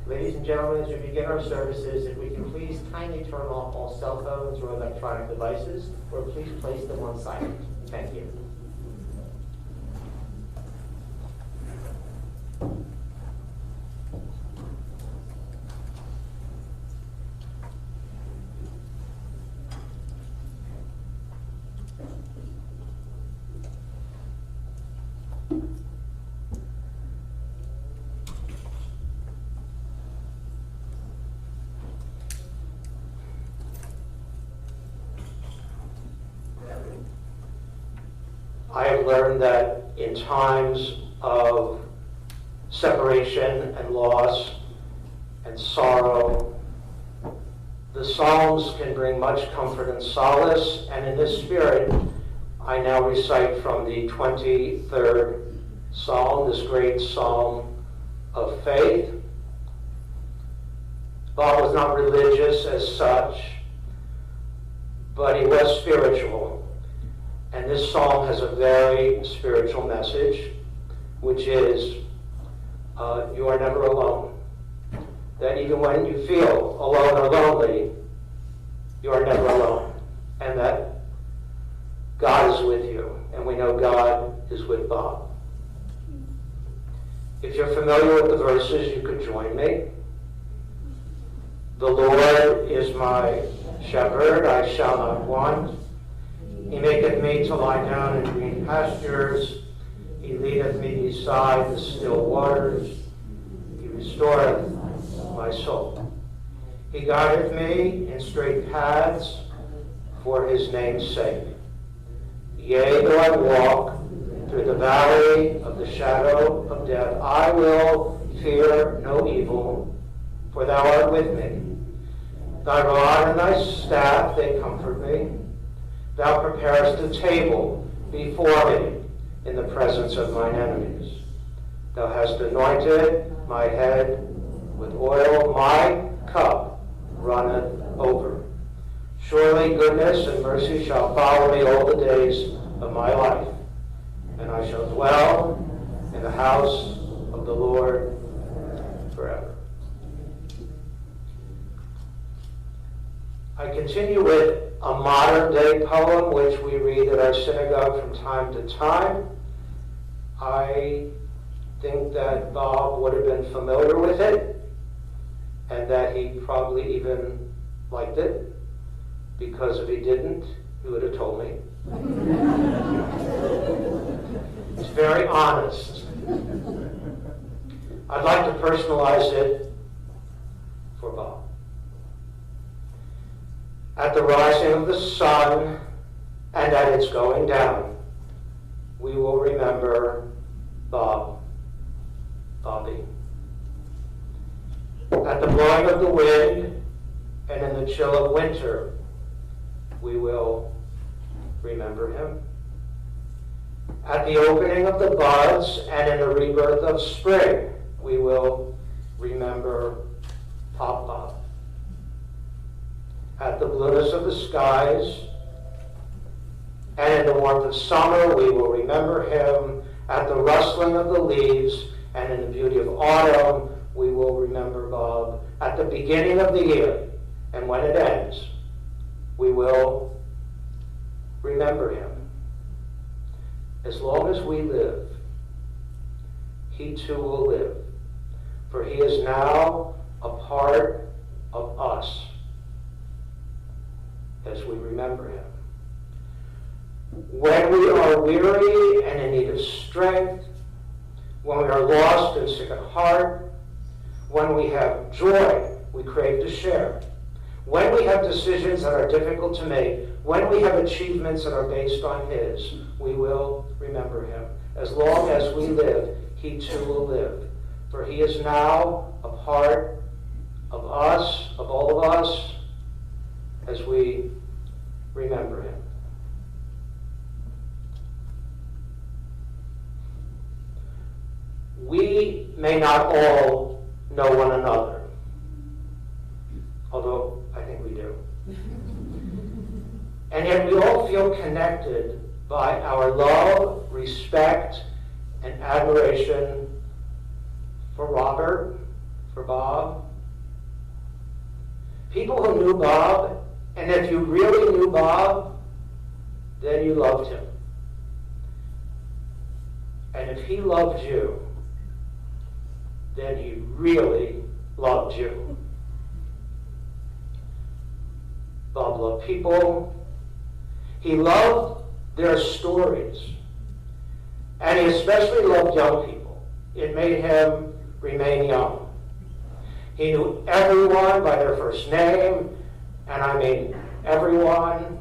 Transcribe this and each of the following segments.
Ladies and gentlemen, as we begin our services, if we can please kindly turn off all cell phones or electronic devices, or please place them on silent. Thank you. I have learned that in times of separation and loss and sorrow, the Psalms can bring much comfort and solace, and in this spirit, I now recite from the 23rd Psalm, this great Psalm of faith. Bob was not religious as such, but he was spiritual. And this psalm has a very spiritual message. which is you are never alone. That even when you feel alone or lonely, you are never alone. And that God is with you. And we know God is with Bob. If you're familiar with the verses, you could join me. The Lord is my shepherd, I shall not want. He maketh me to lie down in green pastures. He leadeth me beside the still waters. He restoreth my soul. He guideth me in straight paths for his name's sake. Yea, though I walk through the valley of the shadow of death, I will fear no evil, for thou art with me. Thy rod and thy staff, they comfort me. Thou preparest a table before me in the presence of mine enemies. Thou hast anointed my head with oil, my cup runneth over. Surely goodness and mercy shall follow me all the days of my life, and I shall dwell in the house of the Lord forever. I continue with a modern-day poem which we read at our synagogue from time to time. I think that Bob would have been familiar with it, and that he probably even liked it, because if he didn't, he would have told me. It's very honest. I'd like to personalize it for Bob. At the rising of the sun and at its going down, we will remember Bobby. At the blowing of the wind and in the chill of winter, we will remember him. At the opening of the buds and in the rebirth of spring, we will remember Pop Bob. At the blueness of the skies and in the warmth of summer, we will remember him. At the rustling of the leaves and in the beauty of autumn, we will remember Bob. At the beginning of the year and when it ends, we will remember him. As long as we live, he too will live, for he is now a part of us as we remember him. When we are weary and in need of strength, when we are lost and sick at heart, when we have joy we crave to share, when we have decisions that are difficult to make, when we have achievements that are based on his, we will remember him. As long as we live, he too will live. For he is now a part of us, of all of us, as we remember him. We may not all know one another, although I think we do. And yet we all feel connected by our love, respect, and admiration for Robert, for Bob. People who knew Bob, and if you really knew Bob, then you loved him. And if he loved you, then he really loved you. Bob loved people. He loved their stories. And he especially loved young people. It made him remain young. He knew everyone by their first name, and I mean everyone.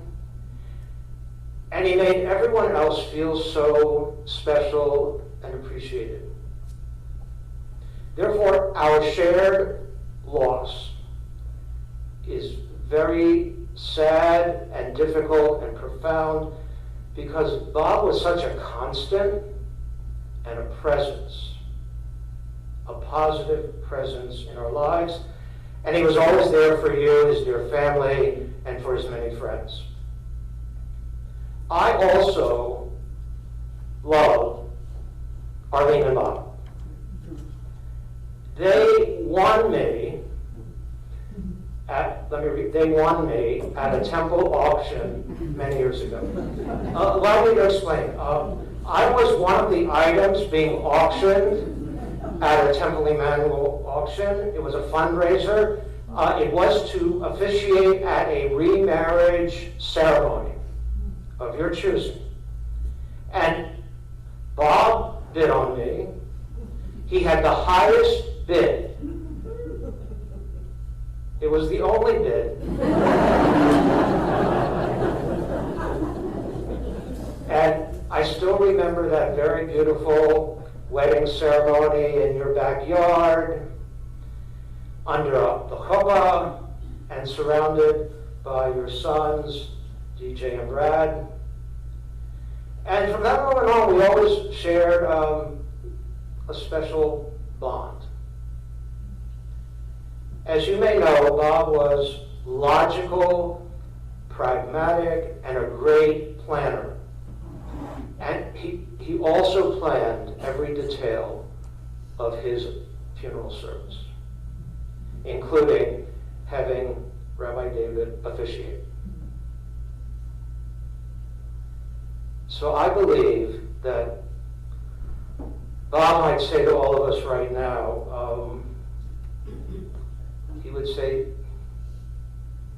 And he made everyone else feel so special and appreciated. Therefore, our shared loss is very sad and difficult and profound, because Bob was such a constant and a presence, a positive presence in our lives, and he was always there for you, his dear family, and for his many friends. I also love Arlene and Bob. They won me at a temple auction many years ago. Allow me to explain. I was one of the items being auctioned at a Temple Emmanuel auction. It was a fundraiser. It was to officiate at a remarriage ceremony of your choosing. And Bob bid on me. He had the highest bid. It was the only bid. And I still remember that very beautiful wedding ceremony in your backyard, under the chuppah, and surrounded by your sons, DJ and Brad. And from that moment on, we always shared a special bond. As you may know, Bob was logical, pragmatic, and a great planner. And he also planned every detail of his funeral service, including having Rabbi David officiate. So I believe that Bob might say to all of us right now, he would say,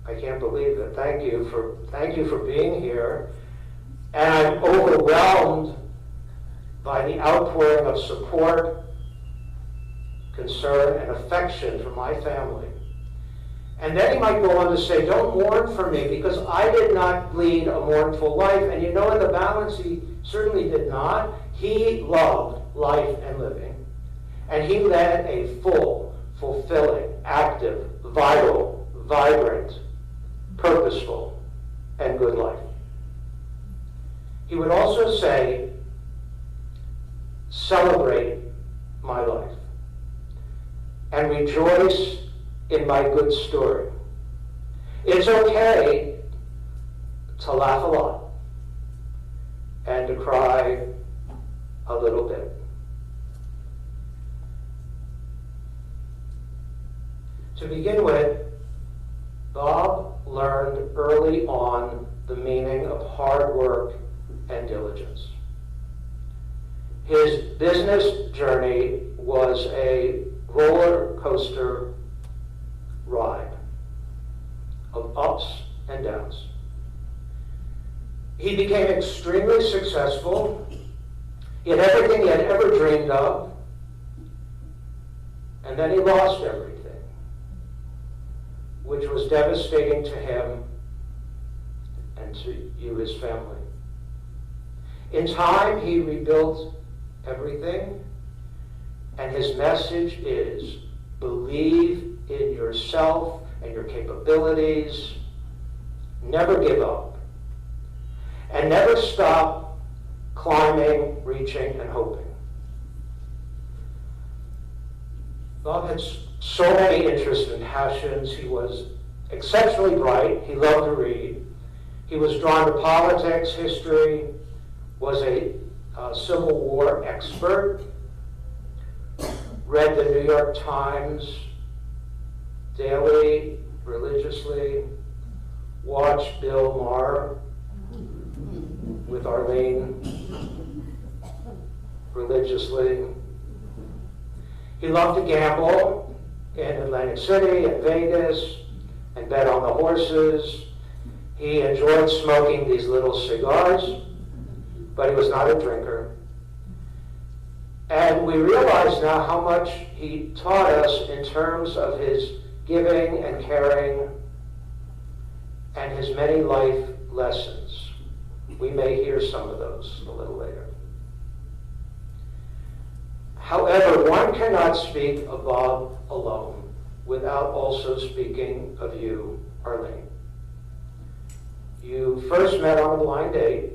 I can't believe it. Thank you for being here. And I'm overwhelmed by the outpouring of support, concern, and affection from my family. And then he might go on to say, don't mourn for me, because I did not lead a mournful life. And you know, in the balance, he certainly did not. He loved life and living. And he led a full, fulfilling, active, vital, vibrant, purposeful, and good life. He would also say, celebrate my life and rejoice in my good story. It's okay to laugh a lot and to cry a little bit. To begin with, Bob learned early on the meaning of hard work and diligence. His business journey was a roller coaster ride of ups and downs. He became extremely successful. He had everything he had ever dreamed of, and then he lost everything, which was devastating to him and to you, his family. In time, he rebuilt everything, and his message is, believe in yourself and your capabilities, never give up, and never stop climbing, reaching, and hoping. Bob had so many interests and passions. He was exceptionally bright. He loved to read. He was drawn to politics, history, was a Civil War expert, read the New York Times daily, religiously, watched Bill Maher with Arlene religiously. He loved to gamble in Atlantic City and Vegas and bet on the horses. He enjoyed smoking these little cigars, but he was not a drinker. And we realize now how much he taught us in terms of his giving and caring and his many life lessons. We may hear some of those a little later. However, one cannot speak of Bob alone without also speaking of you, Arlene. You first met on a blind date.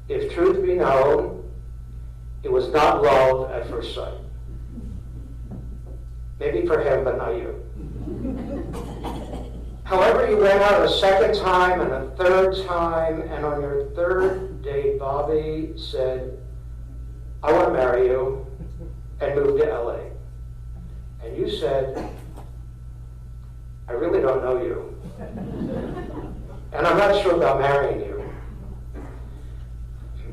If truth be known, it was not love at first sight. Maybe for him, but not you. However, you went out a second time and a third time, and on your third date, Bobby said, I want to marry you and move to LA. And you said, I really don't know you. And I'm not sure about marrying you.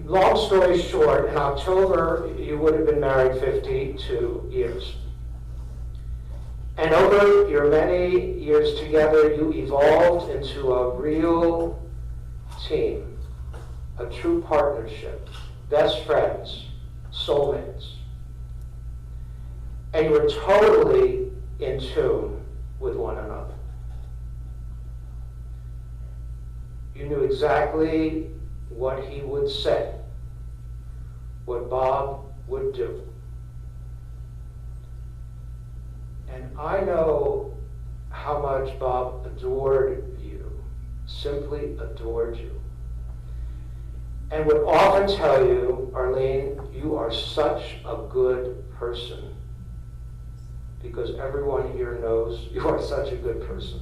Long story short, in October, you would have been married 52 years. And over your many years together, you evolved into a real team, a true partnership, best friends, soulmates. And you were totally in tune with one another. You knew exactly what he would say, what Bob would do. And I know how much Bob adored you, simply adored you. And would often tell you, Arlene, you are such a good person. Because everyone here knows you are such a good person.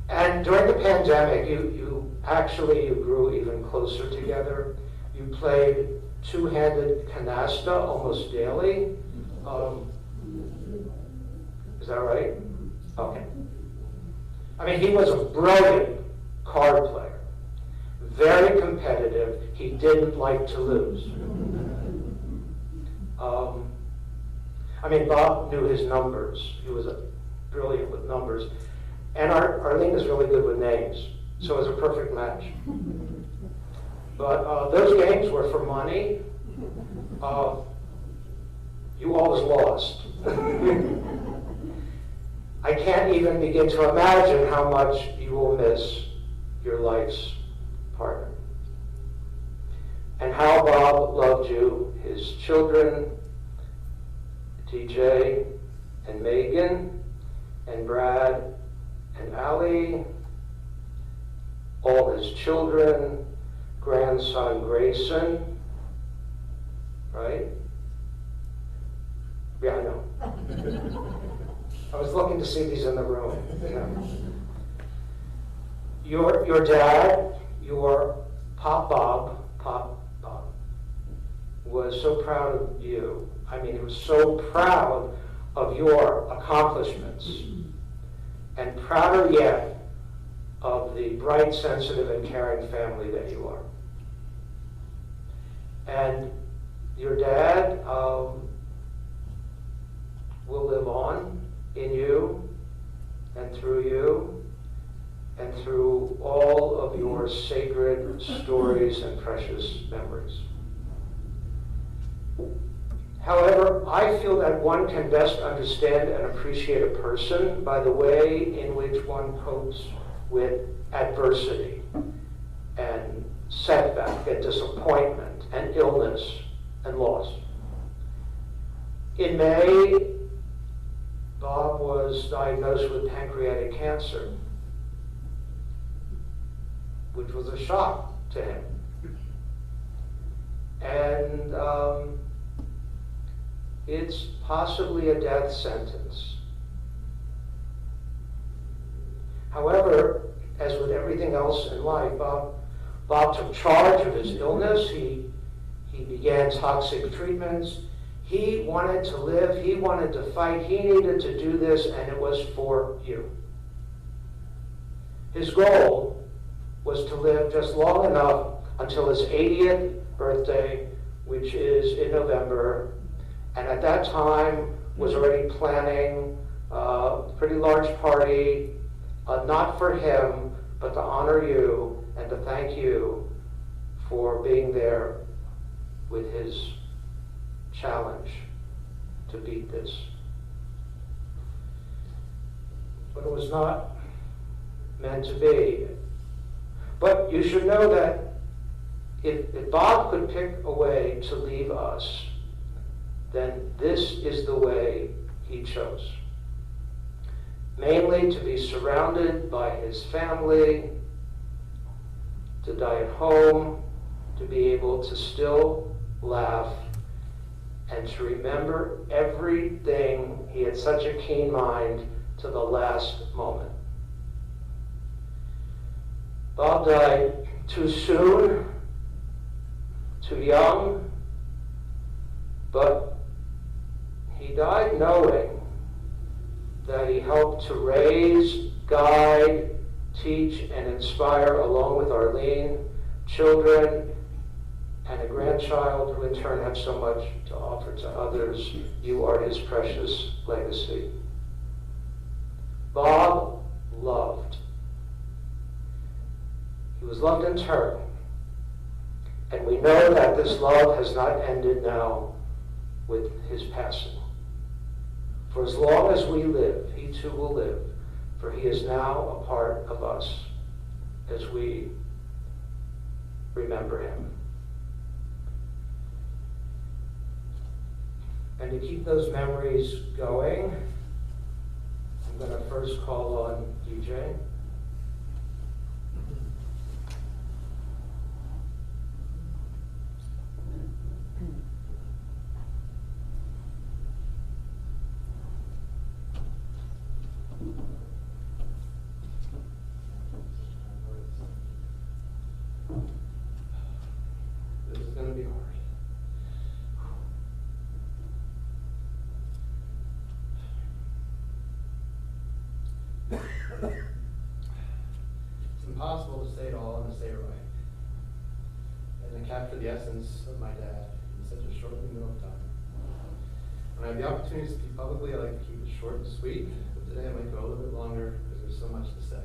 And during the pandemic, you grew even closer together. You played two-handed canasta almost daily. Is that right? Okay. I mean, he was a brilliant card player, very competitive. He didn't like to lose. I mean, Bob knew his numbers. He was brilliant with numbers. And Arlene is really good with names, so it was a perfect match. But those games were for money. You always lost. I can't even begin to imagine how much you will miss your life's partner. And how Bob loved you, his children, TJ and Megan and Brad and Allie, all his children, grandson Grayson, right? Yeah, I know. I was looking to see these in the room. Your dad, your Pop Bob, was so proud of you. I mean, he was so proud of your accomplishments, and prouder yet of the bright, sensitive, and caring family that you are. And your dad will live on in you and through all of your sacred stories and precious memories. However, I feel that one can best understand and appreciate a person by the way in which one copes with adversity and setback and disappointment and illness and loss. In May, Bob was diagnosed with pancreatic cancer, which was a shock to him. And it's possibly a death sentence. However, as with everything else in life, Bob took charge of his illness. He began toxic treatments. He wanted to live. He wanted to fight. He needed to do this, and it was for you. His goal was to live just long enough until his 80th birthday, which is in November, and at that time was already planning a pretty large party, not for him, but to honor you and to thank you for being there with his challenge to beat this. But it was not meant to be. But you should know that if Bob could pick a way to leave us, then this is the way he chose. Mainly to be surrounded by his family, to die at home, to be able to still laugh, and to remember everything. He had such a keen mind to the last moment. Bob died too soon, too young, But he died knowing that he helped to raise, guide, teach, and inspire, along with Arlene, children, and a grandchild who in turn have so much to offer to others. You are his precious legacy. Bob loved. He was loved in turn. And we know that this love has not ended now with his passing. For as long as we live, he too will live, for he is now a part of us as we remember him. And to keep those memories going, I'm going to first call on Eugene. This is going to be hard. It's impossible to say it all and to say it right, and to capture the essence of my dad in such a short window of time. When I have the opportunity to speak publicly, I like to keep it short and sweet, but today I might go a little bit longer because there's so much to say.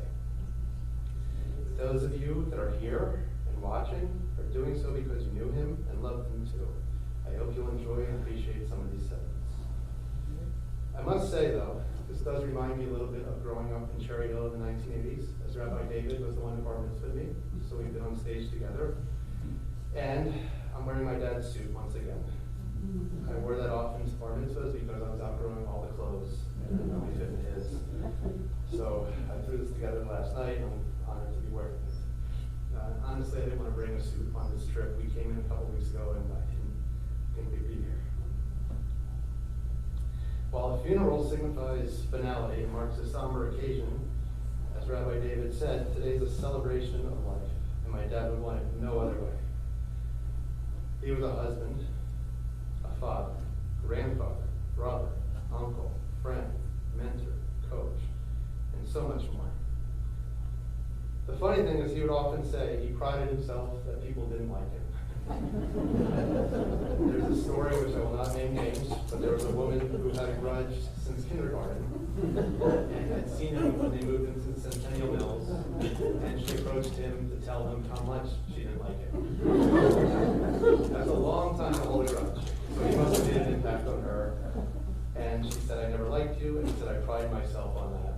Those of you that are here and watching are doing so because you knew him and loved him too. I hope you'll enjoy and appreciate some of these sentiments. I must say, though, this does remind me a little bit of growing up in Cherry Hill in the 1980s, as Rabbi David was the one who bar mitzvahed me, so we've been on stage together. And I'm wearing my dad's suit once again. I wore that often to bar mitzvahs because I was outgrowing all the clothes and it only fit in his. So I threw this together last night and I'm honored to be wearing it. Honestly, I didn't want to bring a suit on this trip. We came in a couple weeks ago and I didn't think we'd be here. While a funeral signifies finality and marks a somber occasion, as Rabbi David said, today's a celebration of life, and my dad would want it no other way. He was a husband, a father, grandfather, brother, uncle, friend, mentor, coach, and so much more. The funny thing is he would often say he prided himself that people didn't like him. There's a story, which I will not name names, but there was a woman who had a grudge since kindergarten and had seen him when they moved into Centennial Mills, and she approached him to tell him how much she didn't like him. That's a long time to hold a grudge, so he must have made an impact on her. And she said, "I never liked you," and he said, "I pride myself on that."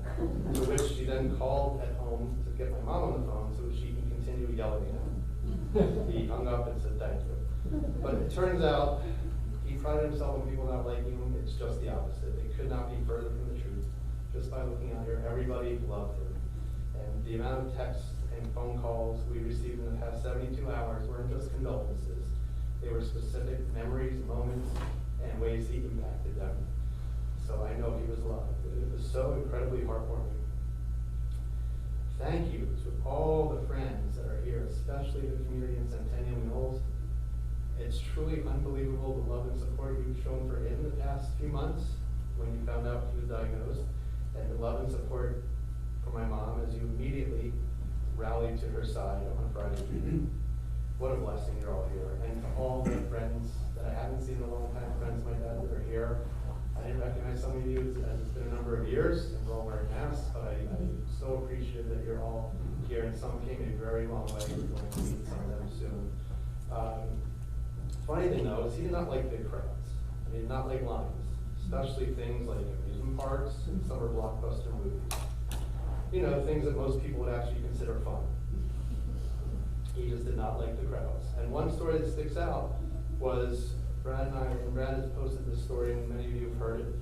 To which she then called at home to get my mom on the phone so that she can continue yelling at him. He hung up and said thank you. But it turns out he prided himself on people not liking him. It's just the opposite. It could not be further from the truth. Just by looking out here, everybody loved him. And the amount of texts and phone calls we received in the past 72 hours weren't just condolences. They were specific memories, moments, and ways he impacted them. So I know he was loved. It was so incredibly heartwarming. Thank you to all the friends that are here, especially the community in Centennial Mills. It's truly unbelievable the love and support you've shown for him the past few months when you found out he was diagnosed, and the love and support for my mom as you immediately rallied to her side on Friday evening. What a blessing you're all here. And to all the friends that I haven't seen in a long time, friends of my dad that are here. I didn't recognize some of you as it's been a number of years, and we're all wearing masks, but I'm so appreciative that you're all here, and some came a very long way. We're going to meet some of them soon. Funny thing though is he did not like big crowds. I mean, not like lines, especially things like amusement parks and summer blockbuster movies. You know, things that most people would actually consider fun. He just did not like the crowds. And one story that sticks out was Brad has posted this story, and many of you have heard it.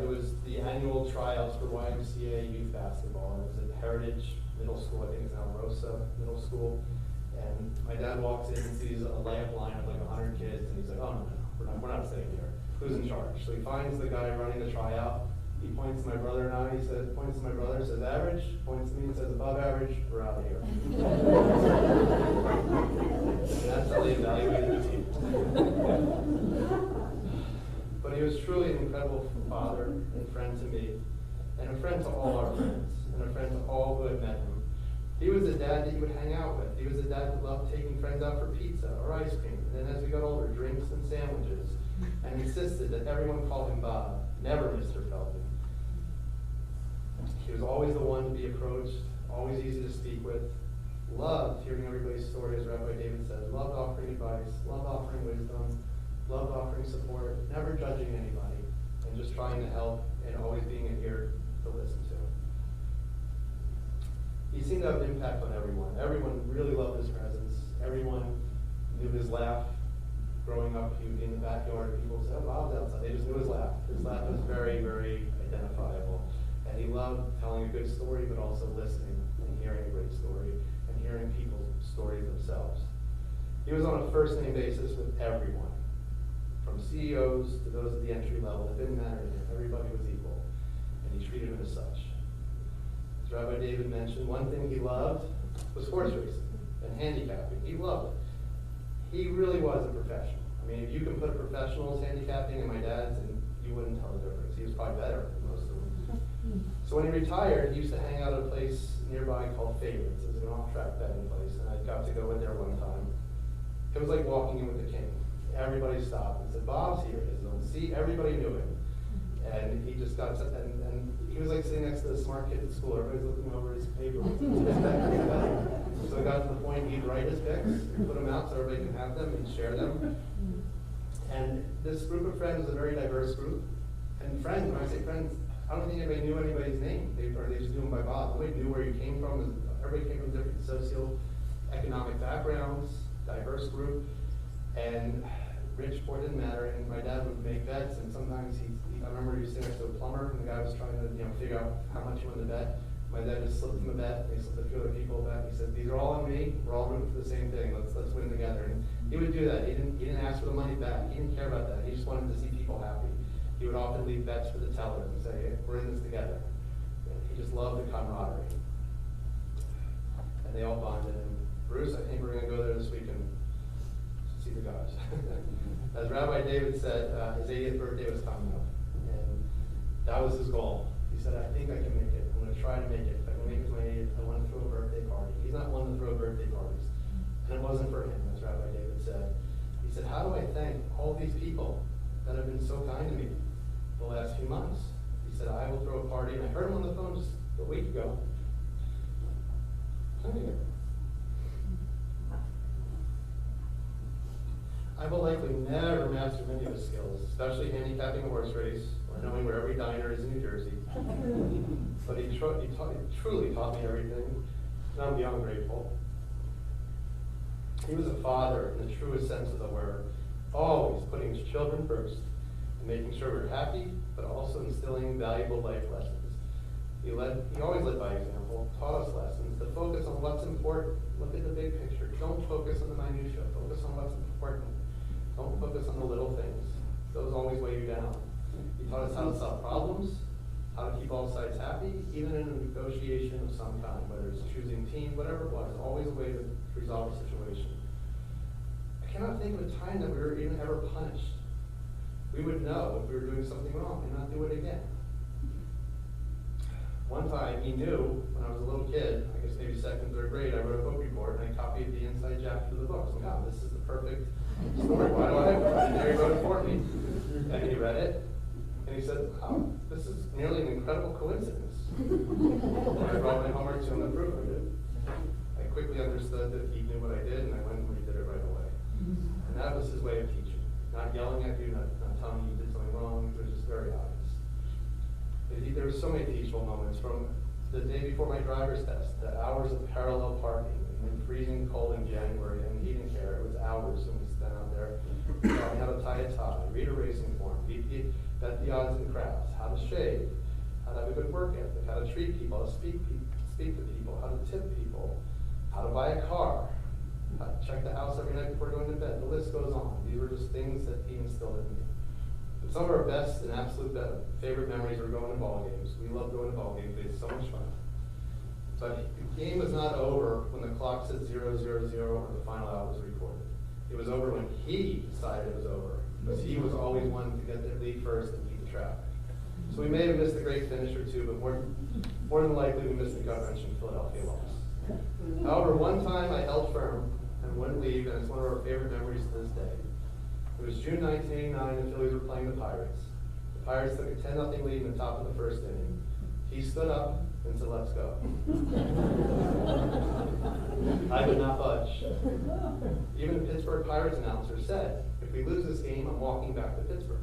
It was the annual tryouts for YMCA youth basketball. It was at Heritage Middle School, I think it's now Rosa Middle School. And my dad walks in and sees a layup line of like 100 kids, and he's like, "Oh no, we're not staying here. Who's in charge?" So he finds the guy running the tryout. He points to my brother and I. Points to my brother, says average. Points to me and says above average. We're out of here. And that's how they evaluated the team. incredible father and friend to me, and a friend to all our friends, and a friend to all who had met him. He was the dad that you would hang out with. He was the dad who loved taking friends out for pizza or ice cream, and then as we got older, drinks and sandwiches, and insisted that everyone called him Bob, never Mr. Feldman. He was always the one to be approached, always easy to speak with, loved hearing everybody's story, as Rabbi David said, loved offering advice, loved offering wisdom, loved offering support, never judging anybody, and just trying to help and always being an ear to listen to. He seemed to have an impact on everyone. Everyone really loved his presence. Everyone knew his laugh. Growing up, he would be in the backyard, people would say, oh, Bob's outside. They just knew his laugh. His laugh was very, very identifiable. And he loved telling a good story, but also listening and hearing a great story and hearing people's stories themselves. He was on a first-name basis with everyone, from CEOs to those at the entry level. It didn't matter to him. Everybody was equal, and he treated them as such. As Rabbi David mentioned, one thing he loved was horse racing and handicapping. He loved it. He really was a professional. I mean, if you can put professionals handicapping and my dad's, and you wouldn't tell the difference. He was probably better than most of them. So when he retired, he used to hang out at a place nearby called Favorites. It was an off-track betting place, and I got to go in there one time. It was like walking in with the king. Everybody stopped and said, Bob's here. See, everybody knew him. And he just got, and he was like sitting next to the smart kid at school. Everybody's looking over his paper. So it got to the point he'd write his picks, put them out so everybody can have them and share them. And this group of friends was a very diverse group. And friends, when I say friends, I don't think anybody knew anybody's name. They just knew him by Bob. Nobody knew where you came from. Everybody came from different socioeconomic backgrounds, diverse group. And rich, poor didn't matter. And my dad would make bets, and sometimes I remember he was sitting next to a plumber, and the guy was trying to figure out how much he wanted to bet. My dad just slipped him a bet, and he slipped a few other people a bet. He said, these are all on me, we're all rooting for the same thing, let's win together. And he would do that. He didn't ask for the money back. He didn't care about that. He just wanted to see people happy. He would often leave bets for the teller and say, hey, we're in this together. And he just loved the camaraderie. And they all bonded. And Bruce, I think we're going to go there this weekend to see the guys. As Rabbi David said, his 80th birthday was coming up. And that was his goal. He said, I think I can make it. I'm going to try to make it. If I can make it to my 80th, I want to throw a birthday party. He's not one to throw birthday parties. And it wasn't for him, as Rabbi David said. He said, how do I thank all these people that have been so kind to me the last few months? He said, I will throw a party. And I heard him on the phone just a week ago. I will likely never master many of his skills, especially handicapping a horse race or knowing where every diner is in New Jersey. But he truly taught me everything, and I'm beyond grateful. He was a father in the truest sense of the word, always putting his children first and making sure we're happy, but also instilling valuable life lessons. He always led by example, taught us lessons to focus on what's important. Look at the big picture. Don't focus on the minutia. Focus on what's important. Don't focus on the little things. Those always weigh you down. He taught us how to solve problems, how to keep all sides happy, even in a negotiation of some kind, whether it's choosing team, whatever it was, always a way to resolve a situation. I cannot think of a time that we were even ever punished. We would know if we were doing something wrong and not do it again. One time, he knew, when I was a little kid, I guess maybe second, third grade, I wrote a book report and I copied the inside chapter of the book. So, wow, this is the perfect story. Why do I have it? And he wrote it for me. And he read it, and he said, wow, this is nearly an incredible coincidence. When I brought my homework to him and proved it, I quickly understood that he knew what I did, and I went and redid it right away. And that was his way of teaching. Not yelling at you, not telling you you did something wrong. It was just very obvious. There were so many teachable moments, from the day before my driver's test, the hours of parallel parking, and freezing cold in January, and he didn't care. It was hours when we spent out there. He taught me how to tie a tie, read a racing form, bet the odds and crafts, how to shave, how to have a good work ethic, how to treat people, how to speak to people, how to tip people, how to buy a car, how to check the house every night before going to bed. The list goes on. These were just things that he instilled in me. But some of our best and absolute favorite memories were going to ball games. We loved going to ball games. They had so much fun. But the game was not over when the clock said 0-0-0 or the final out was recorded. It was over when he decided it was over. Because he was always one to get there, lead first and beat the traffic. So we may have missed a great finish or two, but more than likely we missed the gut-wrenching Philadelphia loss. However, one time I held firm and wouldn't leave, and it's one of our favorite memories to this day. It was June 1989, the Phillies were playing the Pirates. The Pirates took a 10-0 lead in the top of the first inning. He stood up and said, "Let's go." I would not budge. Even the Pittsburgh Pirates announcer said, "If we lose this game, I'm walking back to Pittsburgh."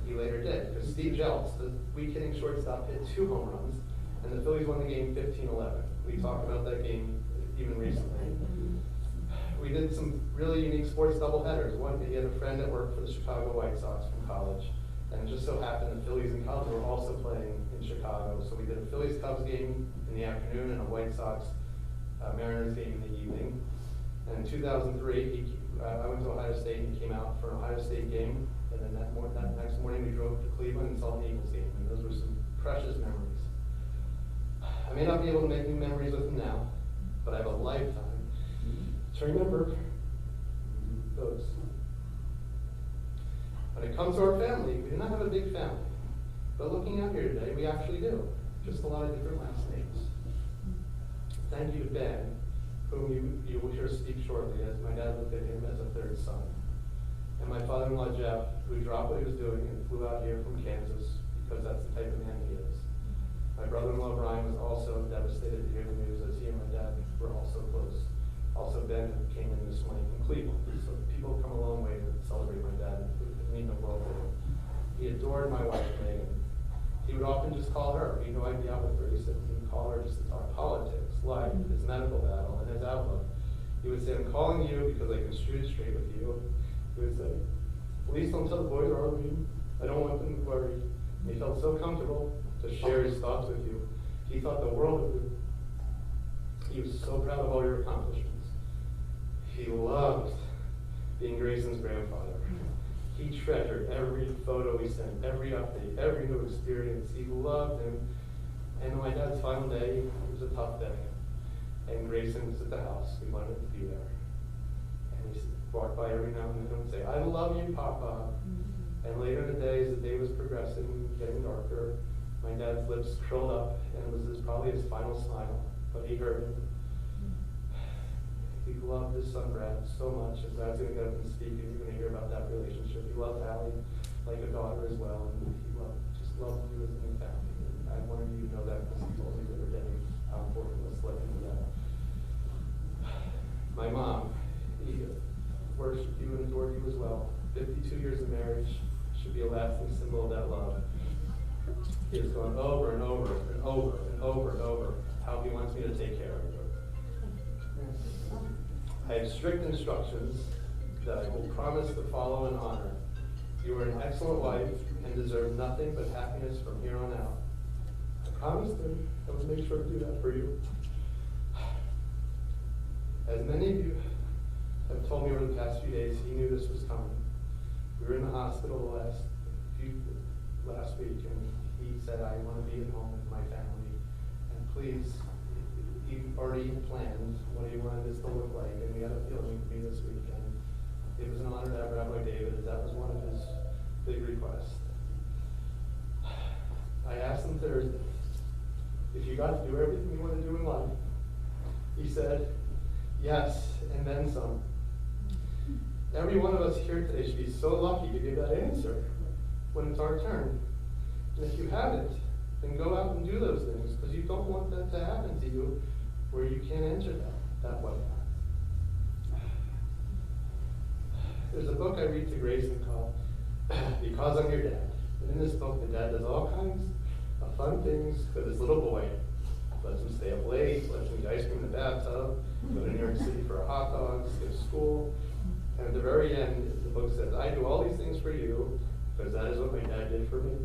He later did, because Steve Jeltz, the weak-hitting shortstop, hit 2 home runs, and the Phillies won the game 15-11. We talked about that game even recently. We did some really unique sports doubleheaders. One, he had a friend that worked for the Chicago White Sox from college, and it just so happened the Phillies and Cubs were also playing in Chicago. So we did a Phillies-Cubs game in the afternoon and a White Sox Mariners game in the evening. And in 2003, I went to Ohio State and he came out for an Ohio State game. And then that next morning we drove to Cleveland and saw an Eagles game. And those were some precious memories. I may not be able to make new memories with him now, but I have a lifetime to remember those. When it comes to our family, we do not have a big family. But looking out here today, we actually do. Just a lot of different last names. Thank you to Ben, whom you will hear speak shortly, as my dad looked at him as a third son. And my father-in-law, Jeff, who dropped what he was doing and flew out here from Kansas, because that's the type of man he is. My brother-in-law, Brian, was also devastated to hear the news, as he and my dad were also close. Also, Ben came in this morning from Cleveland. So people come a long way to celebrate my dad and mean the world to him. He adored my wife, Megan. He would often just call her. He knew I'd be out with her. He said he would call her just to talk politics, life, his medical battle, and his outlook. He would say, "I'm calling you because I can shoot it straight with you." He would say, "Please don't tell the boys or me. I don't want them to worry." And he felt so comfortable to share his thoughts with you. He thought the world of you. He was so proud of all your accomplishments. He loved being Grayson's grandfather. He treasured every photo he sent, every update, every new experience. He loved him. And on my dad's final day, it was a tough day. And Grayson was at the house. We wanted to be there. And he walked by every now and then and would say, "I love you, Papa." And later in the day, as the day was progressing, getting darker, my dad's lips curled up, and it was probably his final smile. But he heard him. He loved his son Brad so much. As Brad's going to get up and speak, and you're going to hear about that relationship. He loved Allie like a daughter as well, and he just loved you as a new family. And I wanted you to know that because he told me the other day how important it was to let him know that. My mom, he worshipped you and adored you as well. 52 years of marriage should be a lasting symbol of that love. He has gone over and over and over and over and over how he wants me to take care of you. I have strict instructions that I will promise to follow and honor. You are an excellent wife and deserve nothing but happiness from here on out. I promised him I would make sure to do that for you. As many of you have told me over the past few days, he knew this was coming. We were in the hospital last week, and he said, "I want to be at home with my family, and please," he already planned what he wanted this to look like, and we had a feeling to be this week, and it was an honor to have Rabbi David, as that was one of his big requests. I asked him Thursday, if you got to do everything you want to do in life, he said, yes, and then some. Every one of us here today should be so lucky to give that answer when it's our turn. And if you haven't, then go out and do those things, because you don't want that to happen to you where you can't answer that way. There's a book I read to Grayson called Because I'm Your Dad. And in this book, the dad does all kinds of fun things for this little boy. Lets him stay up late, lets him eat ice cream in the bathtub, go to New York City for a hot dog, skip school. And at the very end, the book says, "I do all these things for you because that is what my dad did for me."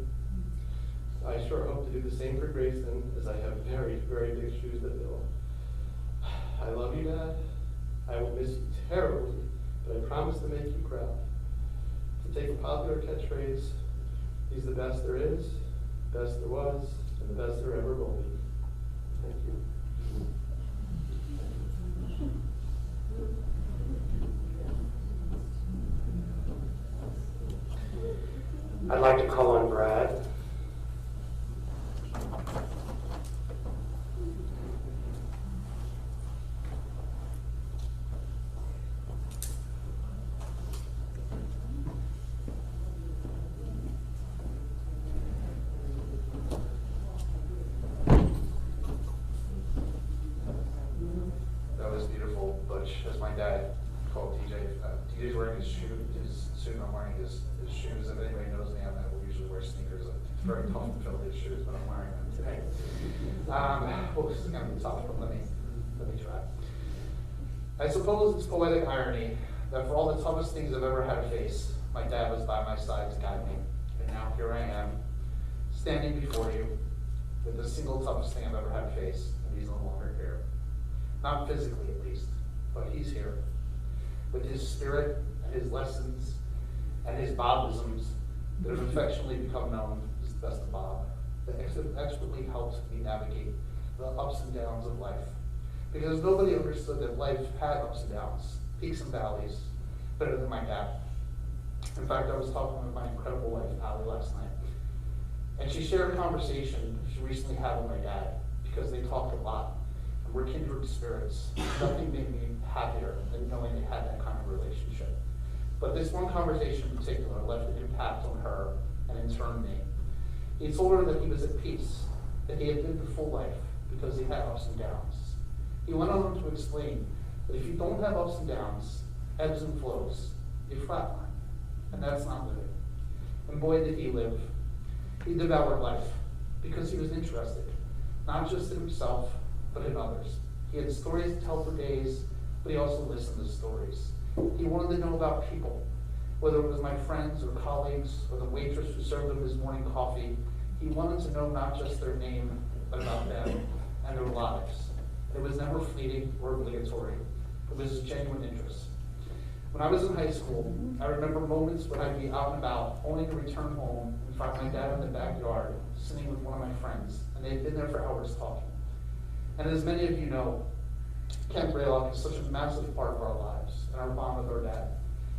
I sure hope to do the same for Grayson, as I have very, very big shoes to fill. I love you, Dad. I will miss you terribly, but I promise to make you proud. To take a popular catchphrase, he's the best there is, best there was, and the best there ever will be. Thank you. I'd like to call on Brad. That was beautiful, Butch. As my dad called TJ, TJ's wearing his suit, and I'm wearing his shoes. If anybody knows me, I will usually wear sneakers. It's very tough to fill his shoes, but I'm wearing them today. Well, this is going to be tough, but let me try. I suppose it's poetic irony that for all the toughest things I've ever had to face, my dad was by my side to guide me. And now here I am, standing before you with the single toughest thing I've ever had to face, and he's no longer here. Not physically, at least, but he's here. With his spirit and his lessons and his Bobisms that have affectionately become known as the best of Bob, that expertly helps me navigate the ups and downs of life. Because nobody understood that life had ups and downs, peaks and valleys, better than my dad. In fact, I was talking with my incredible wife, Allie, last night. And she shared a conversation she recently had with my dad, because they talked a lot. And we're kindred spirits. Nothing made me happier than knowing they had that kind of relationship. But this one conversation in particular left an impact on her, and in turn me. He told her that he was at peace, that he had lived a full life, because he had ups and downs. He went on to explain that if you don't have ups and downs, ebbs and flows, you flatline. And that's not living. And boy, did he live. He devoured life, because he was interested, not just in himself, but in others. He had stories to tell for days, but he also listened to stories. He wanted to know about people, whether it was my friends or colleagues or the waitress who served him his morning coffee. He wanted to know not just their name, but about them and their lives. It was never fleeting or obligatory. It was a genuine interest. When I was in high school, I remember moments when I'd be out and about, only to return home and find my dad in the backyard, sitting with one of my friends, and they'd been there for hours talking. And as many of you know, Camp Greylock is such a massive part of our lives and our bond with our dad.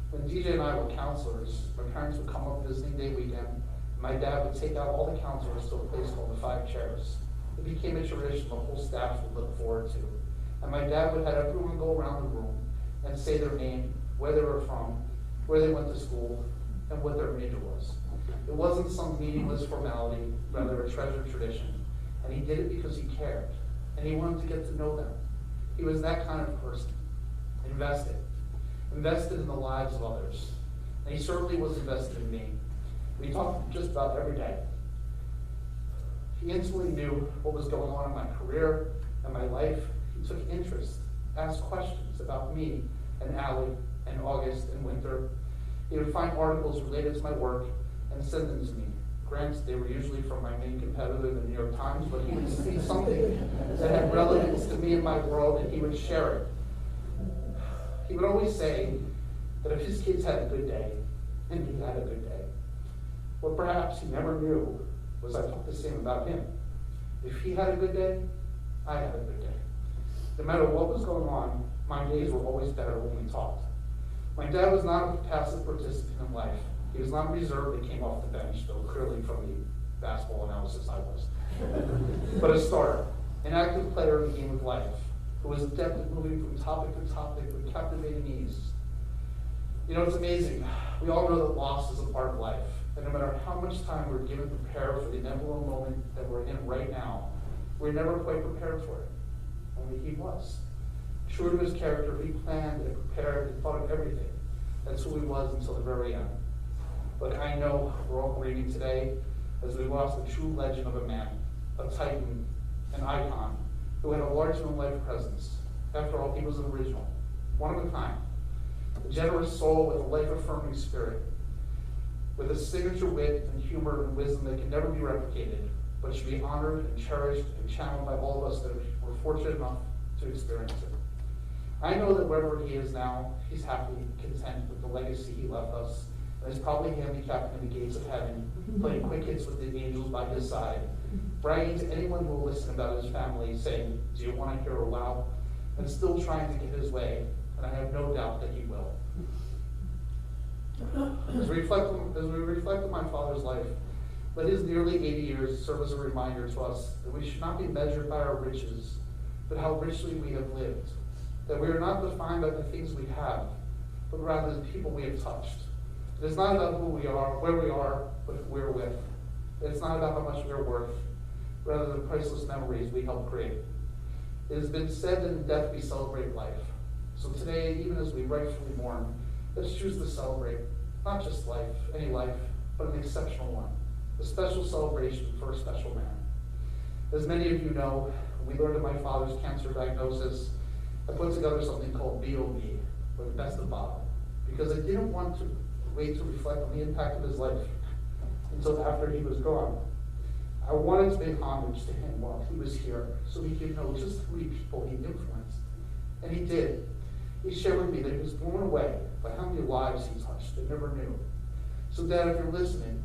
When DJ and I were counselors, my parents would come up visiting day weekend, and my dad would take out all the counselors to a place called the 5 Chairs. It became a tradition the whole staff would look forward to. And my dad would have everyone go around the room and say their name, where they were from, where they went to school, and what their major was. It wasn't some meaningless formality, rather a treasured tradition. And he did it because he cared. And he wanted to get to know them. He was that kind of person. Invested in the lives of others. And he certainly was invested in me. We talked just about every day. He instantly knew what was going on in my career and my life. He took interest, asked questions about me and Allie and August and Winter. He would find articles related to my work and send them to me. Granted, they were usually from my main competitor, the New York Times, but he would see something that had relevance to me and my world, and he would share it. He would always say that if his kids had a good day, and he had a good day, what perhaps he never knew was I thought the same about him. If he had a good day, I had a good day. No matter what was going on, my days were always better when we talked. My dad was not a passive participant in life. He was not reserved and came off the bench, though clearly from the basketball analysis I was. But a starter, an active player in the game of life, who was adept at moving from topic to topic with captivating ease. You know, it's amazing. We all know that loss is a part of life. And no matter how much time we're given to prepare for the inevitable moment that we're in right now, we're never quite prepared for it. Only he was. True to his character, he planned and prepared and thought of everything. That's who he was until the very end. But I know we're all grieving today as we lost a true legend of a man, a titan, an icon, who had a larger-than-life presence. After all, he was an original, one of a kind, a generous soul with a life-affirming spirit, with a signature wit and humor and wisdom that can never be replicated, but should be honored and cherished and channeled by all of us that were fortunate enough to experience it. I know that wherever he is now, he's happy, content with the legacy he left us, and is probably handicapped in the gates of heaven, playing quick hits with the angels by his side, bragging to anyone who will listen about his family, saying, "Do you want to hear a wow?" and still trying to get his way, and I have no doubt that he will. As we reflect on my father's life, let his nearly 80 years serve as a reminder to us that we should not be measured by our riches, but how richly we have lived. That we are not defined by the things we have, but rather the people we have touched. It is not about who we are, where we are, but who we're with. It's not about how much we're worth, rather than priceless memories we help create. It has been said that in death we celebrate life. So today, even as we rightfully mourn, let's choose to celebrate not just life, any life, but an exceptional one, a special celebration for a special man. As many of you know, when we learned of my father's cancer diagnosis, I put together something called BOB, or the best of Bob, because I didn't want to wait to reflect on the impact of his life until after he was gone. I wanted to make homage to him while he was here, so he could know just how many people he influenced. And he did. He shared with me that he was blown away by how many lives he touched and never knew. So Dad, if you're listening,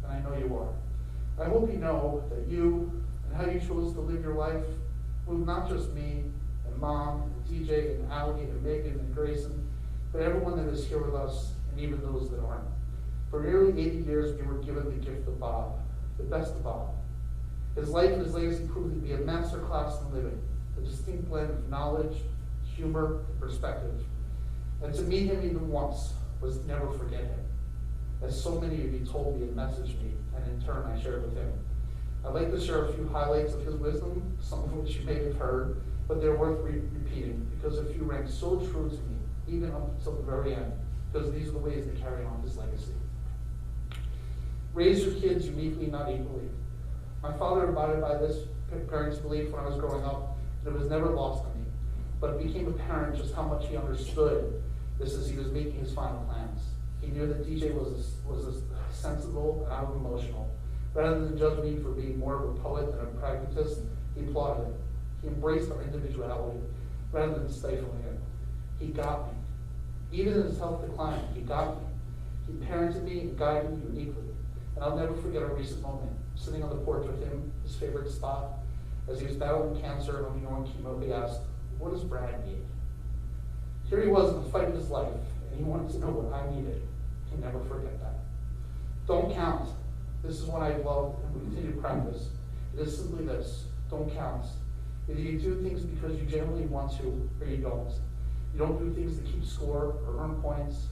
and I know you are, I hope you know that you and how you chose to live your life moved not just me and Mom and DJ and Allie and Megan and Grayson, but everyone that is here with us and even those that aren't. For nearly 80 years, we were given the gift of Bob, the best of Bob. His life and his legacy proved to be a masterclass in living, a distinct blend of knowledge, humor, and perspective. And to meet him even once was to never forget him, as so many of you told me and messaged me, and in turn I shared with him. I'd like to share a few highlights of his wisdom, some of which you may have heard, but they're worth repeating because a few rang so true to me, even up until the very end, because these are the ways that carry on his legacy. Raise your kids uniquely, not equally. My father abided by this parents' belief when I was growing up, and it was never lost on me. But it became apparent just how much he understood this as he was making his final plans. He knew that DJ was sensible and out of emotional. Rather than judge me for being more of a poet than a pragmatist, he applauded it. He embraced our individuality rather than stifling it. He got me. Even in his health decline, he got me. He parented me and guided me uniquely. And I'll never forget a recent moment, sitting on the porch with him, his favorite spot. As he was battling cancer and undergoing chemo, he asked, "What does Brad need?" Here he was in the fight of his life, and he wanted to know what I needed. He'll never forget that. Don't count. This is what I love and will continue to practice. It is simply this: don't count. Either you do things because you genuinely want to, or you don't. You don't do things to keep score or earn points.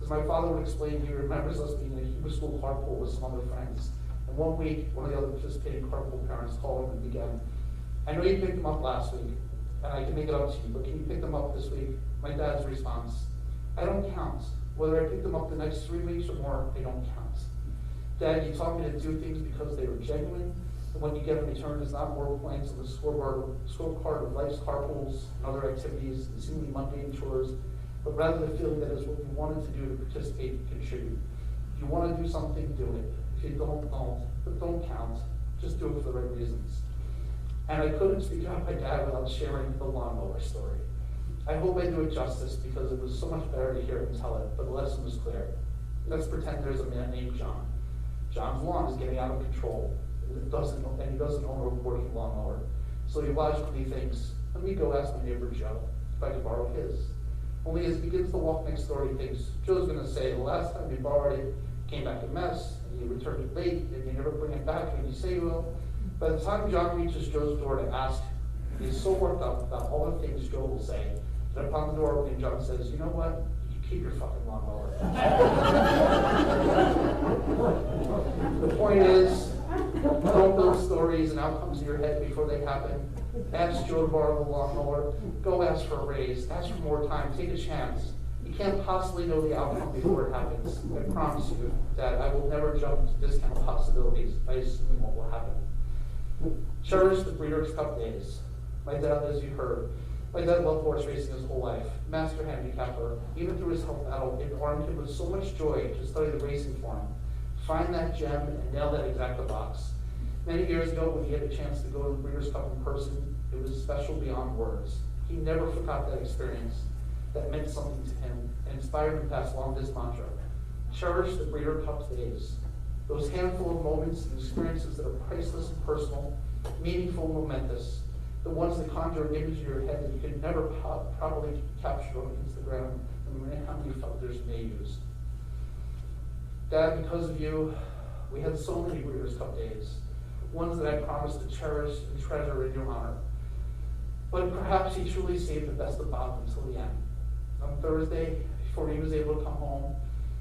As my father would explain, he remembers us being in a Hebrew school carpool with some other friends. And one week, one of the other participating carpool parents called him and began, "I know you picked them up last week, and I can make it up to you, but can you pick them up this week?" My dad's response: "I don't count. Whether I pick them up the next 3 weeks or more, I don't count. Dad, you taught me to do things because they were genuine, and what you get in return is not more points on the scorecard of life's carpools and other activities and seemingly mundane chores, but rather the feeling that it's what you wanted to do to participate and contribute. If you want to do something, do it. If you don't, but don't count. Just do it for the right reasons." And I couldn't speak about my dad without sharing the lawnmower story. I hope I do it justice because it was so much better to hear him tell it, but the lesson was clear. Let's pretend there's a man named John. John's lawn is getting out of control, and he doesn't own a working lawnmower. So he logically thinks, "Let me go ask my neighbor Joe if I can borrow his." Only as he begins to walk next door, he thinks, Joe's going to say, "The last time you borrowed it, came back a mess, and you returned it late, and you never bring it back when you say you will." By the time John reaches Joe's door to ask, he's so worked up about all the things Joe will say, that upon the door opening, John says, "You know what? You keep your fucking lawnmower." The point is, don't build stories and outcomes in your head before they happen. Ask Joe to borrow the lawnmower. Go ask for a raise. Ask for more time. Take a chance. You can't possibly know the outcome before it happens. I promise you that I will never jump to discount possibilities by assuming what will happen. Cherish the Breeders' Cup days. My dad, as you heard, my dad loved horse racing his whole life. Master handicapper. Even through his health battle, it armed him with so much joy to study the racing form. Find that gem and nail that exacta box. Many years ago, when he had a chance to go to the Breeders' Cup in person, it was special beyond words. He never forgot that experience. That meant something to him and inspired him to pass along this mantra: cherish the Breeders' Cup days. Those handful of moments and experiences that are priceless and personal, meaningful and momentous. The ones that conjure an image in your head that you can never properly capture on Instagram, no matter how many filters you may use. Dad, because of you, we had so many Breeders' Cup days, ones that I promised to cherish and treasure in your honor. But perhaps he truly saved the best of Bob until the end. On Thursday, before he was able to come home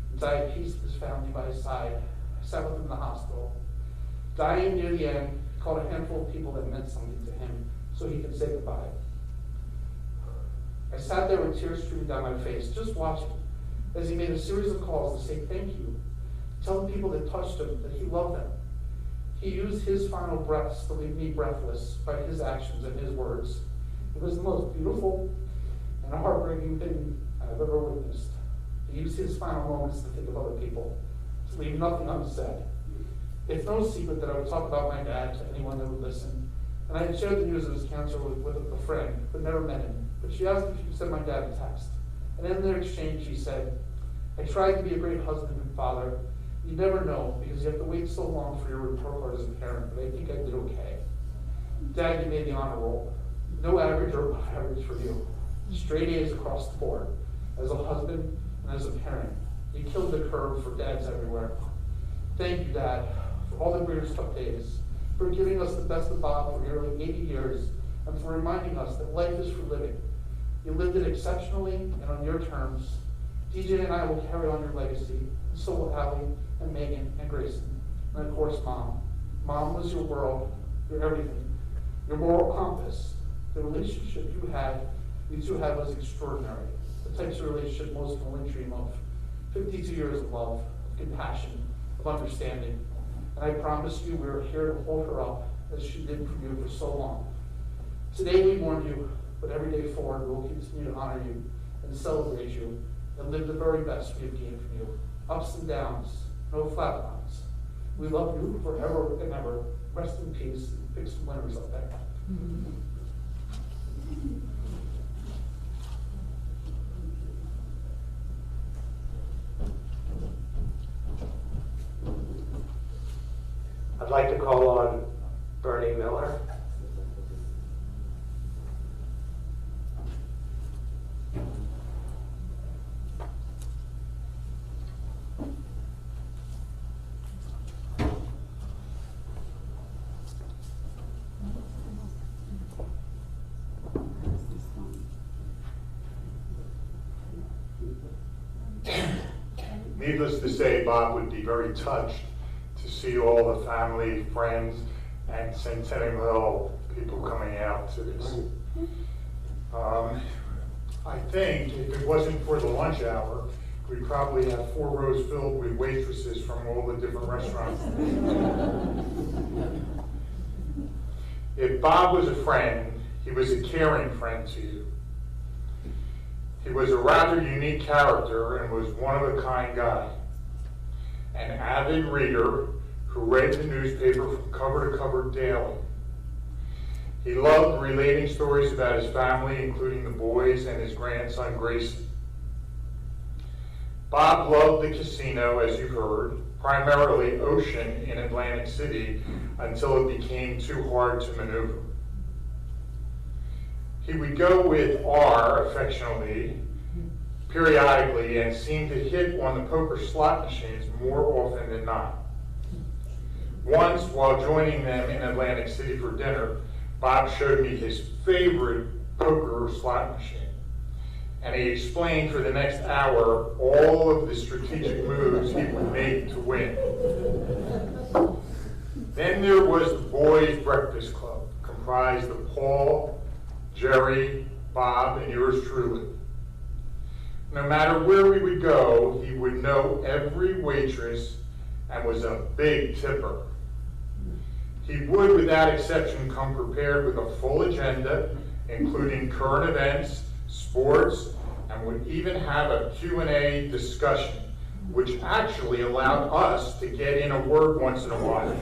and die at peace with his family by his side, I sat with him in the hospital. Dying near the end, he called a handful of people that meant something to him so he could say goodbye. I sat there with tears streaming down my face, just watching, as he made a series of calls to say thank you, tell the people that touched him that he loved them. He used his final breaths to leave me breathless by his actions and his words. It was the most beautiful and heartbreaking thing I've ever witnessed. He used his final moments to think of other people, to leave nothing unsaid. It's no secret that I would talk about my dad to anyone that would listen, and I had shared the news of his cancer with a friend, but never met him. But she asked if she could send my dad a text. And in their exchange, she said, I tried to be a great husband and father. You never know, because you have to wait so long for your report card as a parent, but I think I did okay. Dad, you made the honor roll. No average or above average for you. Straight A's across the board. As a husband and as a parent, you killed the curve for dads everywhere. Thank you, Dad, for all the Breeders' Cup days, for giving us the best of Bob for nearly 80 years, and for reminding us that life is for living. You lived it exceptionally and on your terms. DJ and I will carry on your legacy, and so will Allie and Megan and Grayson, and of course Mom. Mom was your world, your everything, your moral compass. The relationship you two have was extraordinary. The types of relationship most can only dream of. 52 years of love, of compassion, of understanding. And I promise you we are here to hold her up as she did for you for so long. Today we mourn you, but every day forward we will continue to honor you and celebrate you and live the very best we have gained from you. Ups and downs, no flat lines. We love you forever and ever. Rest in peace and pick some winners up there. I'd like to call on Bernie Miller. Needless to say, Bob would be very touched to see all the family, friends, and Centennial people coming out to this. I think if it wasn't for the lunch hour, we'd probably have 4 rows filled with waitresses from all the different restaurants. If Bob was a friend, he was a caring friend to you. He was a rather unique character and was one-of-a-kind guy. An avid reader who read the newspaper from cover to cover daily. He loved relating stories about his family, including the boys and his grandson Grayson. Bob loved the casino, as you heard, primarily Ocean in Atlantic City, until it became too hard to maneuver. He would go with R, affectionately, periodically, and seemed to hit on the poker slot machines more often than not. Once, while joining them in Atlantic City for dinner, Bob showed me his favorite poker slot machine. And he explained for the next hour all of the strategic moves he would make to win. Then there was the Boys Breakfast Club, comprised of Paul, Jerry, Bob, and yours truly. No matter where we would go, he would know every waitress and was a big tipper. He would, without exception, come prepared with a full agenda, including current events, sports, and would even have a Q&A discussion, which actually allowed us to get in a word once in a while.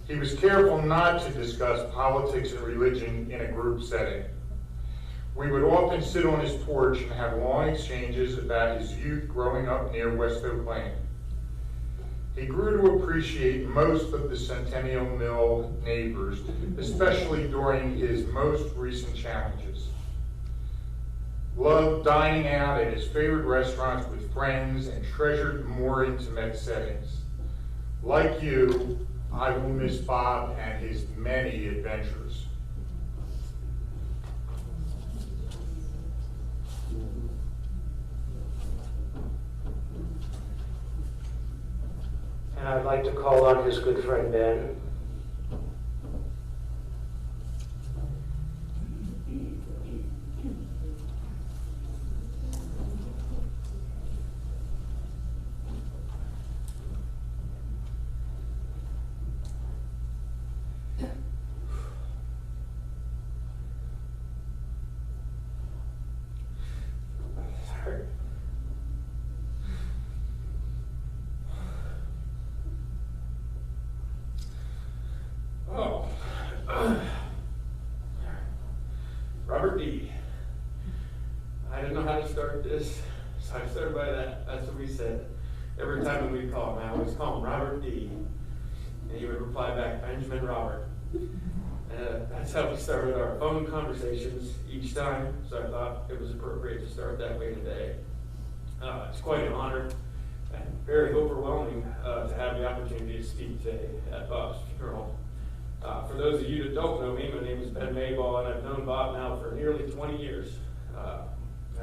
He was careful not to discuss politics and religion in a group setting. We would often sit on his porch and have long exchanges about his youth growing up near West Oak Lane. He grew to appreciate most of the Centennial Mill neighbors, especially during his most recent challenges. loved dining out at his favorite restaurants with friends, and treasured more intimate settings. Like you, I will miss Bob and his many adventures. And I'd like to call on his good friend Ben. Oh. Robert D. I didn't know how to start this, so I started by that. That's what we said. Every time we call him, I always call him Robert D. And he would reply back, Benjamin Robert. That's how we started our phone conversations each time, so I thought it was appropriate to start that way today. It's quite an honor and very overwhelming to have the opportunity to speak today at Bob's funeral. For those of you that don't know me, my name is Ben Mayball, and I've known Bob now for nearly 20 years. I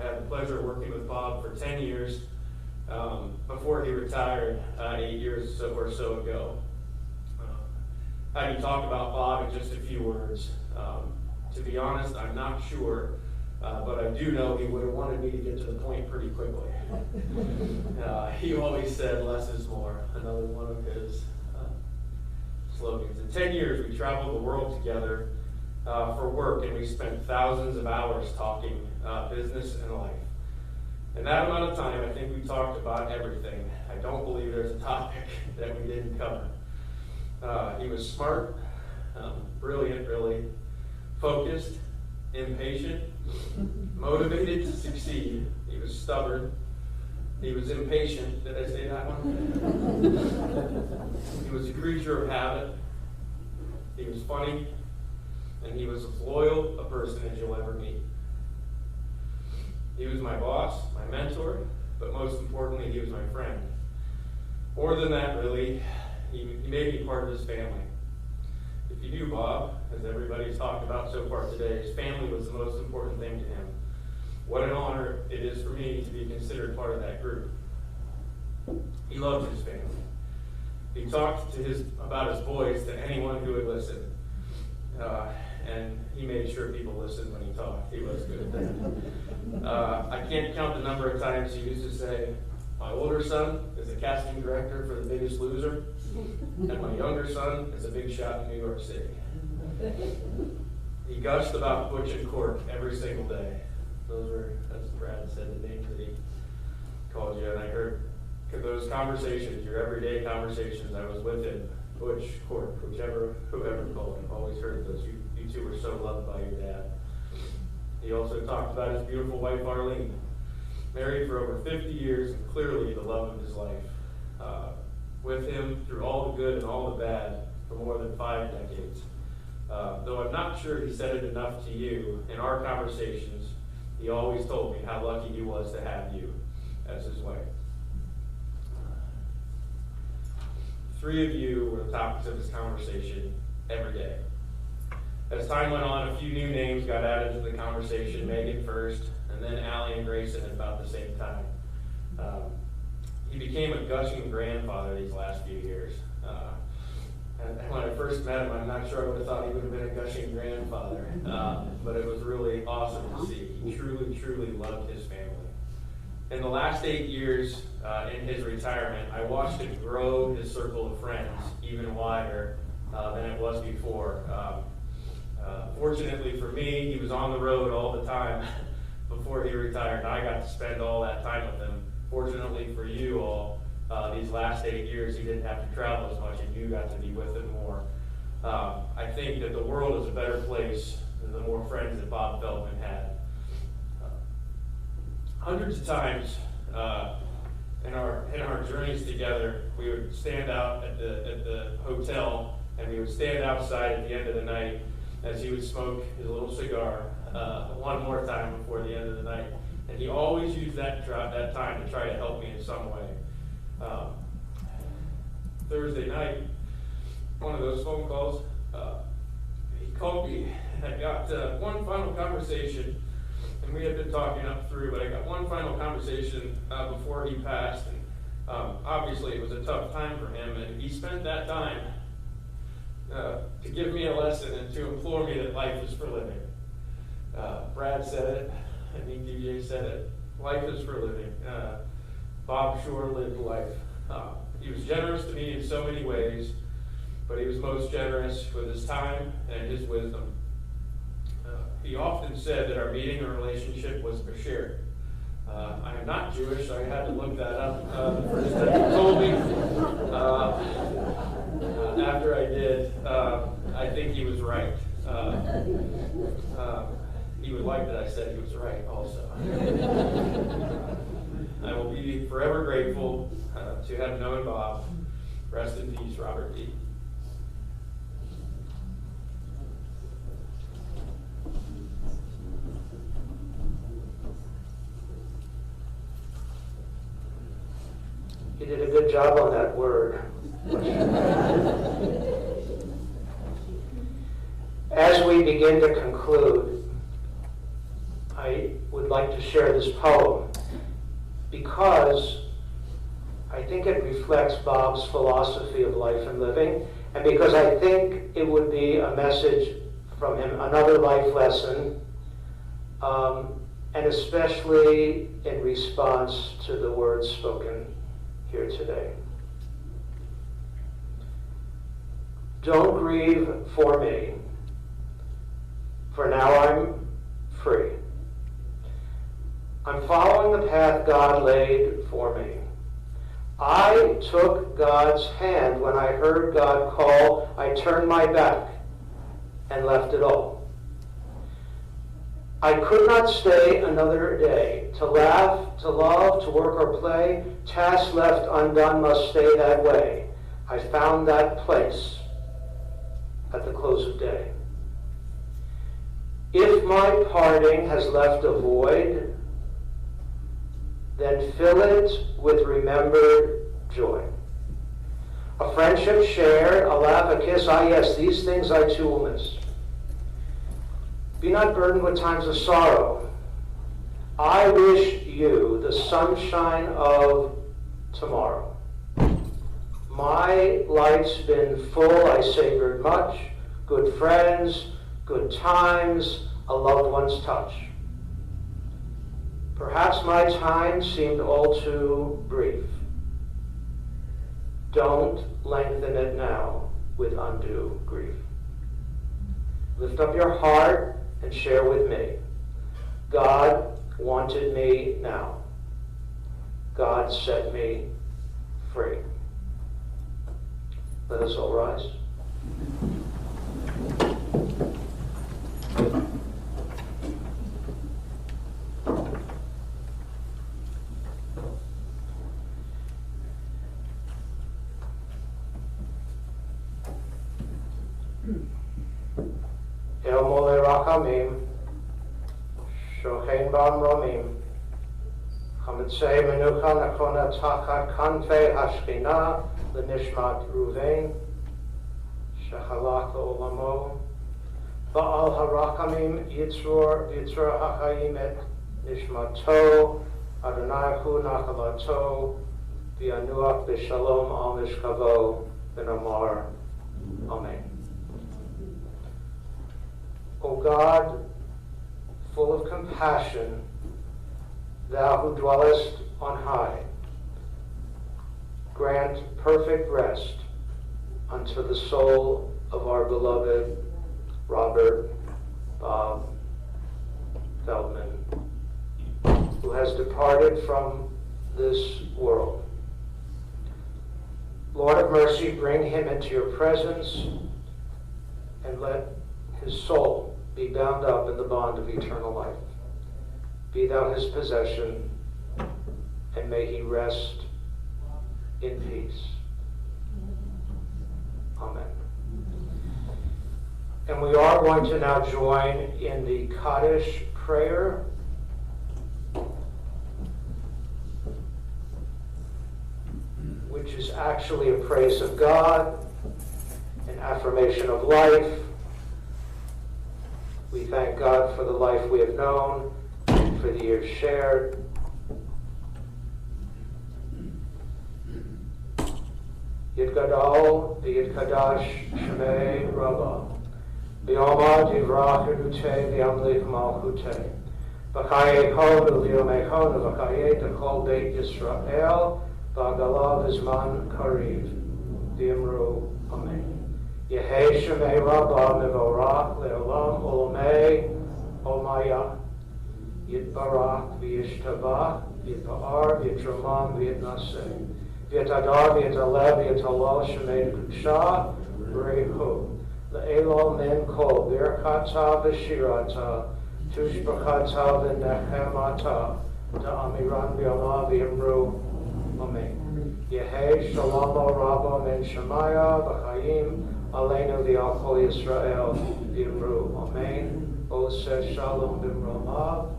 had the pleasure of working with Bob for 10 years before he retired 8 years or so ago. How do you talk about Bob in just a few words? To be honest, I'm not sure, but I do know he would have wanted me to get to the point pretty quickly. He always said less is more, another one of his slogans. In 10 years, we traveled the world together for work, and we spent thousands of hours talking business and life. In that amount of time, I think we talked about everything. I don't believe there's a topic that we didn't cover. He was smart, brilliant, really, focused, impatient, motivated to succeed. He was stubborn. He was impatient. Did I say that one? He was a creature of habit. He was funny. And he was as loyal a person as you'll ever meet. He was my boss, my mentor, but most importantly, he was my friend. More than that, really, he made me part of his family. If you knew Bob, as everybody's talked about so far today, his family was the most important thing to him. What an honor it is for me to be considered part of that group. He loved his family. He talked about his boys to anyone who would listen. And he made sure people listened when he talked. He was good at that. I can't count the number of times he used to say, my older son is a casting director for The Biggest Loser, and my younger son is a big shot in New York City. He gushed about Butch and Cork every single day. As Brad said, the names that he called you, and I heard those conversations, your everyday conversations. I was with him, Butch, Cork, whoever called him, always heard those. You two were so loved by your dad. He also talked about his beautiful wife, Arlene, married for over 50 years, and clearly the love of his life. With him through all the good and all the bad for more than 5 decades. Though I'm not sure he said it enough to you, in our conversations, he always told me how lucky he was to have you as his wife. 3 of you were the topics of his conversation every day. As time went on, a few new names got added to the conversation, Megan first, and then Allie and Grayson at about the same time. He became a gushing grandfather these last few years. And when I first met him, I'm not sure I would have thought he would have been a gushing grandfather, but it was really awesome to see. He truly, truly loved his family. In the last 8 years in his retirement, I watched him grow his circle of friends even wider than it was before. Fortunately for me, he was on the road all the time before he retired, and I got to spend all that time with him. Fortunately for you all, these last 8 years, he didn't have to travel as much, and you got to be with him more. I think that the world is a better place the more friends that Bob Feldman had. Hundreds of times in our journeys together, we would stand out at the hotel, and we would stand outside at the end of the night as he would smoke his little cigar one more time before the end of the night. And he always used that time to try to help me in some way. Thursday night, one of those phone calls, he called me, and I got one final conversation, and we had been talking up through, but I got one final conversation before he passed, and obviously it was a tough time for him, and he spent that time to give me a lesson and to implore me that life is for living. Brad said it, I think DJ said it, life is for living. Bob sure lived life. He was generous to me in so many ways, but he was most generous with his time and his wisdom. He often said that our meeting or relationship was bashir. I am not Jewish, so I had to look that up the first time he told me. After I did, I think he was right. He would like that I said he was right also. I will be forever grateful to have known Bob. Rest in peace, Robert D. You did a good job on that word. As we begin to conclude, I would like to share this poem because I think it reflects Bob's philosophy of life and living, and because I think it would be a message from him, another life lesson, and especially in response to the words spoken here today. Don't grieve for me, for now I'm free. I'm following the path God laid for me. I took God's hand when I heard God call. I turned my back and left it all. I could not stay another day. To laugh, to love, to work or play, tasks left undone must stay that way. I found that place at the close of day. If my parting has left a void, then fill it with remembered joy. A friendship shared, a laugh, a kiss, ah yes, these things I too will miss. Be not burdened with times of sorrow. I wish you the sunshine of tomorrow. My life's been full, I savored much, good friends, good times, a loved one's touch. Perhaps my time seemed all too brief. Don't lengthen it now with undue grief. Lift up your heart and share with me. God wanted me now. God set me free. Let us all rise. El Mole Rachamim, Shochein Bam Romim, Chamitzei Menucha Nachona Tachat Kanfei Hashchina, L'Nishmat Ruvain, Shechalach L'Olamo, Ba'al HaRachamim Yitzror HaChaim Et Nishmato, Adonai Hu Nachalato, V'yanuach B'Shalom Al Mishkavo, V'Namar. Amen. O God, full of compassion, thou who dwellest on high, grant perfect rest unto the soul of our beloved Robert Bob Feldman, who has departed from this world. Lord of mercy, bring him into your presence and let his soul be bound up in the bond of eternal life. Be thou his possession, and may he rest in peace. Amen. And we are going to now join in the Kaddish prayer which is actually a praise of God, an affirmation of life. We thank God for the life we have known, and for the years shared. Yid Gadol, Yid Kadash, Shemei Rabbah. B'yomad Yivrach Yedutei V'yamlich Malchutei. V'chaye Hod V'yomei Hod V'chaye D'chol Beit Yisrael V'agalav Izman Kariv V'yimru Amen. Yehei Shemei Rabbah Mevorach Le'olam Olamei Omaya Yitbarach V'yishtabach V'yipa'ar V'yitramam V'yitnaseh V'yitadar V'yitalev V'yitalal Shemei Kudsha V'rehu Le'elol Men Kol Birchata V'shirata Tushbachata V'nechemata Da'amiran V'yama V'yimru Amen. Yehei Shalom Rabba Men Shemaya B'chayim Aleinu V'al Kol Yisrael V'yimru Amen. Oseh Shalom B'mramav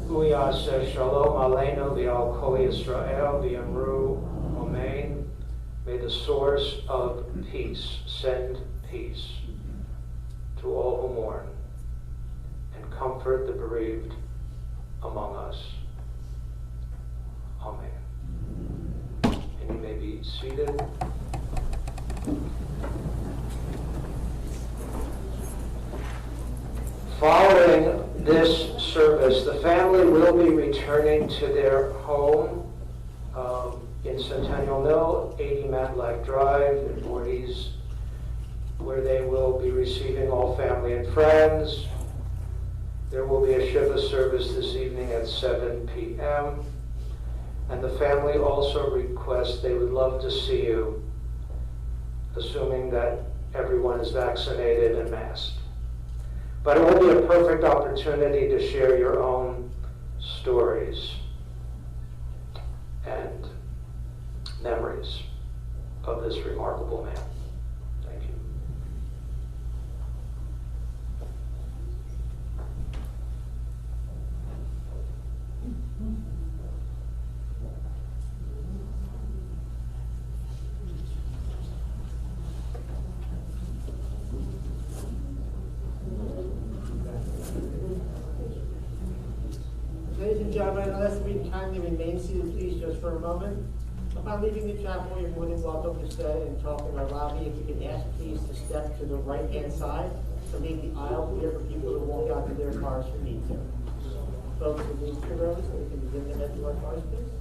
Uyaseh Shalom Aleinu V'al Kol Yisrael V'yimru Amen. May the source of peace send peace to all who mourn and comfort the bereaved among us. Amen. And you may be seated. Following this service, the family will be returning to their home in Centennial Mill, 80 Matlack Drive in Voorhees, where they will be receiving all family and friends. There will be a Shiva service this evening at 7 p.m. And the family also requests they would love to see you, assuming that everyone is vaccinated and masked. But it will be a perfect opportunity to share your own stories and memories of this remarkable man. Thank you. Ladies and gentlemen, unless we kindly remain seated, please, just for a moment. Upon leaving the chapel, you're more than welcome to stay and talk in our lobby. If you can ask, please, to step to the right-hand side, to leave the aisle clear for people to walk out to their cars who need to. Folks who need to rows, so we can begin to head to our cars, please.